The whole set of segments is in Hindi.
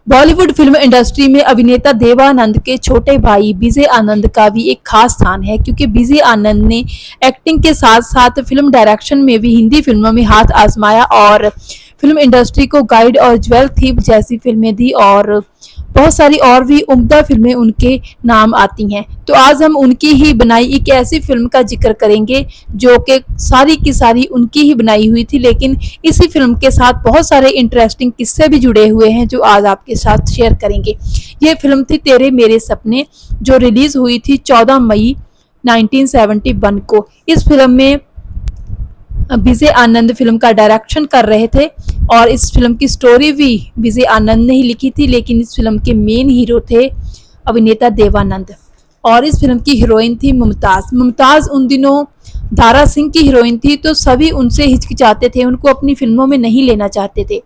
बॉलीवुड फिल्म इंडस्ट्री में अभिनेता देवानंद के छोटे भाई विजय आनंद का भी एक खास स्थान है, क्योंकि विजय आनंद ने एक्टिंग के साथ साथ फिल्म डायरेक्शन में भी हिंदी फिल्मों में हाथ आजमाया और फिल्म इंडस्ट्री को गाइड और ज्वेल थीप जैसी फिल्में दी और बहुत सारी और भी उम्दा फिल्में उनके नाम आती हैं। तो आज हम उनकी ही बनाई एक ऐसी फिल्म का जिक्र करेंगे जो कि सारी की सारी उनकी ही बनाई हुई थी, लेकिन इसी फिल्म के साथ बहुत सारे इंटरेस्टिंग किस्से भी जुड़े हुए हैं जो आज आपके साथ शेयर करेंगे। ये फिल्म थी तेरे मेरे सपने, जो रिलीज हुई थी 14 मई 1971 को। इस फिल्म में विजय आनंद फिल्म का डायरेक्शन कर रहे थे और इस फिल्म की स्टोरी भी विजय आनंद ने ही लिखी थी, लेकिन इस फिल्म के मेन हीरो थे अभिनेता देवानंद और इस फिल्म की हीरोइन थी मुमताज। मुमताज उन दिनों दारा सिंह की हीरोइन थी, तो सभी उनसे हिचकिचाते थे, उनको अपनी फिल्मों में नहीं लेना चाहते थे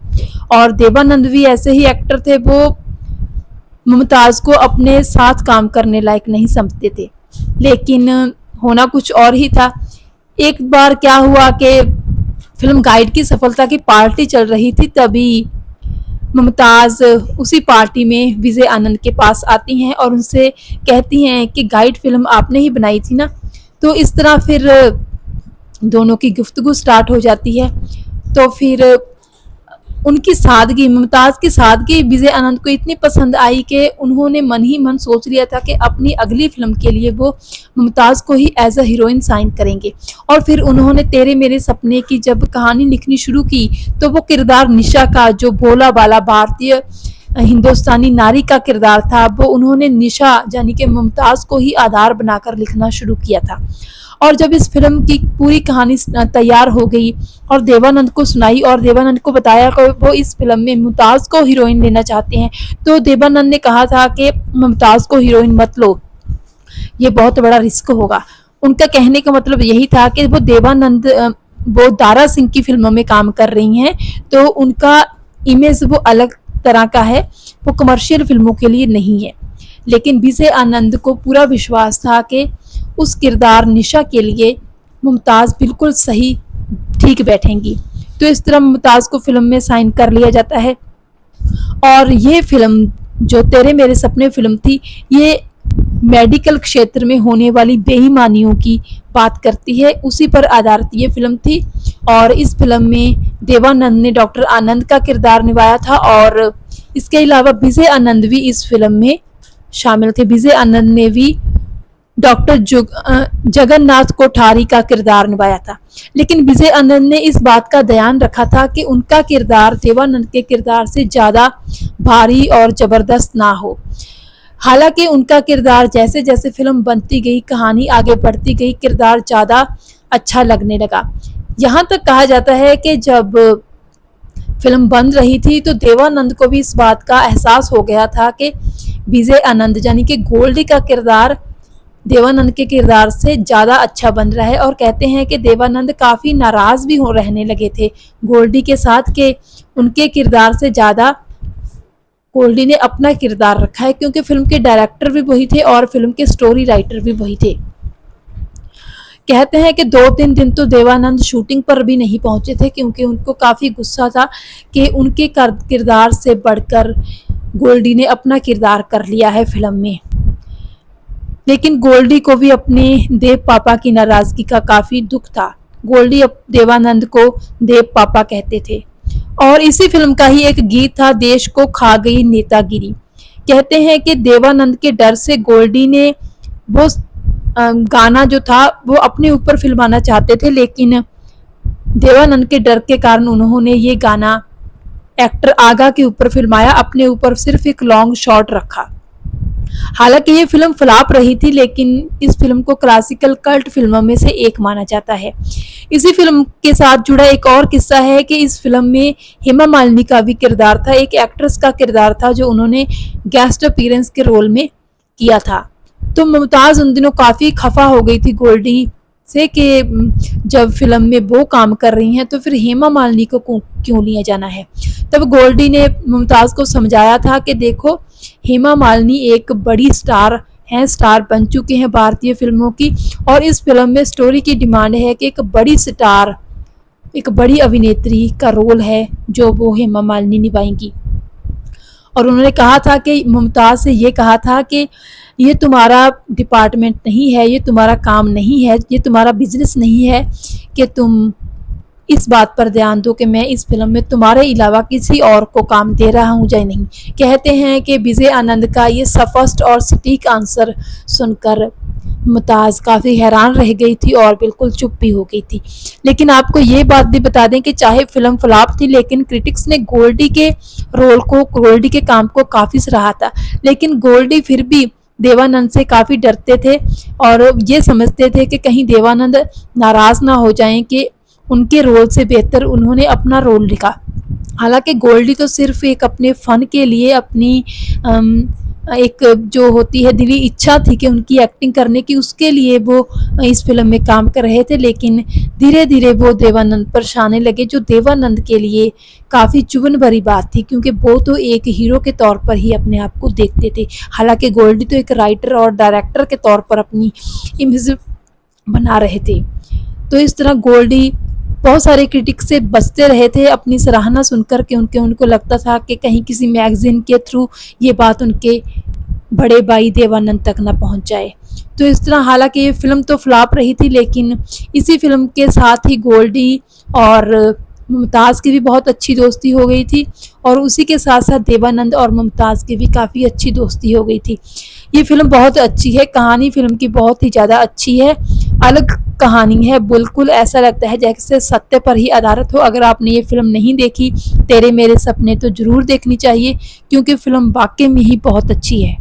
और देवानंद भी ऐसे ही एक्टर थे, वो मुमताज को अपने साथ काम करने लायक नहीं समझते थे। लेकिन होना कुछ और ही था। एक बार क्या हुआ कि फिल्म गाइड की सफलता की पार्टी चल रही थी, तभी मुमताज उसी पार्टी में विजय आनंद के पास आती हैं और उनसे कहती हैं कि गाइड फिल्म आपने ही बनाई थी ना। तो इस तरह फिर दोनों की गुफ्तगू स्टार्ट हो जाती है। तो फिर उनकी सादगी, मुमताज़ की सादगी विजय आनंद को इतनी पसंद आई कि उन्होंने मन ही मन सोच लिया था कि अपनी अगली फिल्म के लिए वो मुमताज़ को ही एज अ हीरोइन साइन करेंगे। और फिर उन्होंने तेरे मेरे सपने की जब कहानी लिखनी शुरू की, तो वो किरदार निशा का, जो भोला भाला भारतीय हिंदुस्तानी नारी का किरदार था, वो उन्होंने निशा यानी कि मुमताज़ को ही आधार बनाकर लिखना शुरू किया था। और जब इस फिल्म की पूरी कहानी तैयार हो गई और देवानंद को सुनाई और देवानंद को बताया कि वो इस फिल्म में मुमताज़ को हीरोइन लेना चाहते हैं, तो देवानंद ने कहा था कि मुमताज़ को हीरोइन मत लो, ये बहुत बड़ा रिस्क होगा। उनका कहने का मतलब यही था कि वो देवानंद वो दारा सिंह की फिल्मों में काम कर रही हैं, तो उनका इमेज वो अलग तरह का है, वो कमर्शियल फिल्मों के लिए नहीं है। लेकिन विजय आनंद को पूरा विश्वास था कि उस किरदार निशा के लिए मुमताज़ बिल्कुल सही ठीक बैठेंगी। तो इस तरह मुमताज़ को फिल्म में साइन कर लिया जाता है और ये फिल्म जो तेरे मेरे सपने फिल्म थी, ये मेडिकल क्षेत्र में होने वाली बेईमानियों की बात करती है, उसी पर आधारित ये फिल्म थी। और इस फिल्म में देवानंद ने डॉक्टर आनंद का किरदार निभाया था और इसके अलावा विजय आनंद भी इस फिल्म में शामिल थे। विजय आनंद ने भी डॉक्टर जगन्नाथ कोठारी का किरदार निभाया था, लेकिन विजय आनंद ने इस बात का ध्यान रखा था कि उनका किरदार देवानंद के किरदार से ज़्यादा भारी और ज़बरदस्त ना हो। हालांकि उनका किरदार जैसे जैसे फिल्म बनती गई, कहानी आगे बढ़ती गई, किरदार ज़्यादा अच्छा लगने लगा। यहाँ तक कहा जाता है कि जब फिल्म बन रही थी तो देवानंद को भी इस बात का एहसास हो गया था कि विजय आनंद यानी कि गोल्डी का किरदार देवानंद के किरदार से ज़्यादा अच्छा बन रहा है और कहते हैं कि देवानंद काफ़ी नाराज़ भी हो रहने लगे थे गोल्डी के साथ कि उनके किरदार से ज़्यादा गोल्डी ने अपना किरदार रखा है, क्योंकि फिल्म के डायरेक्टर भी वही थे और फिल्म के स्टोरी राइटर भी वही थे। कहते हैं कि 2-3 दिन तो देवानंद शूटिंग पर भी नहीं पहुंचे थे, क्योंकि उनको काफ़ी गुस्सा था कि उनके किरदार से बढ़कर गोल्डी ने अपना किरदार कर लिया है फिल्म में। लेकिन गोल्डी को भी अपने देव पापा की नाराज़गी का काफ़ी दुख था। गोल्डी अब देवानंद को देव पापा कहते थे। और इसी फिल्म का ही एक गीत था, देश को खा गई नेतागिरी। कहते हैं कि देवानंद के डर से गोल्डी ने वो गाना जो था वो अपने ऊपर फिल्माना चाहते थे, लेकिन देवानंद के डर के कारण उन्होंने ये गाना एक्टर आगा के ऊपर फिल्माया, अपने ऊपर सिर्फ एक लॉन्ग शॉट रखा। हालांकि ये फिल्म फ्लॉप रही थी, लेकिन इस फिल्म को क्लासिकल कल्ट फिल्मों में से एक माना जाता है। इसी फिल्म के साथ जुड़ा एक और किस्सा है कि इस फिल्म में हेमा मालिनी का भी किरदार था, एक एक्ट्रेस का किरदार था जो उन्होंने गेस्ट अपीयरेंस के रोल में किया था। तो मुमताज़ उन दिनों काफ़ी खफा हो गई थी गोल्डी से कि जब फिल्म में वो काम कर रही हैं तो फिर हेमा मालिनी को क्यों लिया जाना है। तब गोल्डी ने मुमताज़ को समझाया था कि देखो, हेमा मालिनी एक बड़ी स्टार हैं, स्टार बन चुके हैं भारतीय फिल्मों की, और इस फिल्म में स्टोरी की डिमांड है कि एक बड़ी स्टार, एक बड़ी अभिनेत्री का रोल है जो वो हेमा मालिनी निभाएंगी। और उन्होंने कहा था कि मुमताज़ से ये कहा था कि ये तुम्हारा डिपार्टमेंट नहीं है, ये तुम्हारा काम नहीं है, ये तुम्हारा बिजनेस नहीं है कि तुम इस बात पर ध्यान दो कि मैं इस फिल्म में तुम्हारे अलावा किसी और को काम दे रहा हूँ या नहीं। कहते हैं कि विजय आनंद का ये स्पष्ट और सटीक आंसर सुनकर मुमताज़ काफ़ी हैरान रह गई थी और बिल्कुल चुप भी हो गई थी। लेकिन आपको ये बात भी बता दें कि चाहे फिल्म फ्लॉप थी, लेकिन क्रिटिक्स ने गोल्डी के काम को काफ़ी सराहा था। लेकिन गोल्डी फिर भी देवानंद से काफ़ी डरते थे और ये समझते थे कि कहीं देवानंद नाराज़ ना हो जाएं कि उनके रोल से बेहतर उन्होंने अपना रोल लिखा। हालांकि गोल्डी तो सिर्फ एक अपने फ़न के लिए अपनी एक जो होती है दिली इच्छा थी कि उनकी एक्टिंग करने की, उसके लिए वो इस फिल्म में काम कर रहे थे। लेकिन धीरे धीरे वो देवानंद पर छाने लगे, जो देवानंद के लिए काफ़ी चुभन भरी बात थी, क्योंकि वो तो एक हीरो के तौर पर ही अपने आप को देखते थे। हालांकि गोल्डी तो एक राइटर और डायरेक्टर के तौर पर अपनी इमेज बना रहे थे। तो इस तरह गोल्डी बहुत सारे क्रिटिक से बचते रहे थे अपनी सराहना सुनकर के। उनको लगता था कि कहीं किसी मैगजीन के थ्रू ये बात उनके बड़े भाई देवानंद तक ना पहुंच जाए। तो इस तरह हालांकि ये फिल्म तो फ्लॉप रही थी, लेकिन इसी फिल्म के साथ ही गोल्डी और मुमताज़ की भी बहुत अच्छी दोस्ती हो गई थी और उसी के साथ साथ देवानंद और मुमताज़ की भी काफ़ी अच्छी दोस्ती हो गई थी। ये फिल्म बहुत अच्छी है, कहानी फिल्म की बहुत ही ज़्यादा अच्छी है, अलग कहानी है, बिल्कुल ऐसा लगता है जैसे सत्य पर ही आधारित हो। अगर आपने ये फिल्म नहीं देखी तेरे मेरे सपने, तो ज़रूर देखनी चाहिए, क्योंकि फिल्म वाकई में ही बहुत अच्छी है।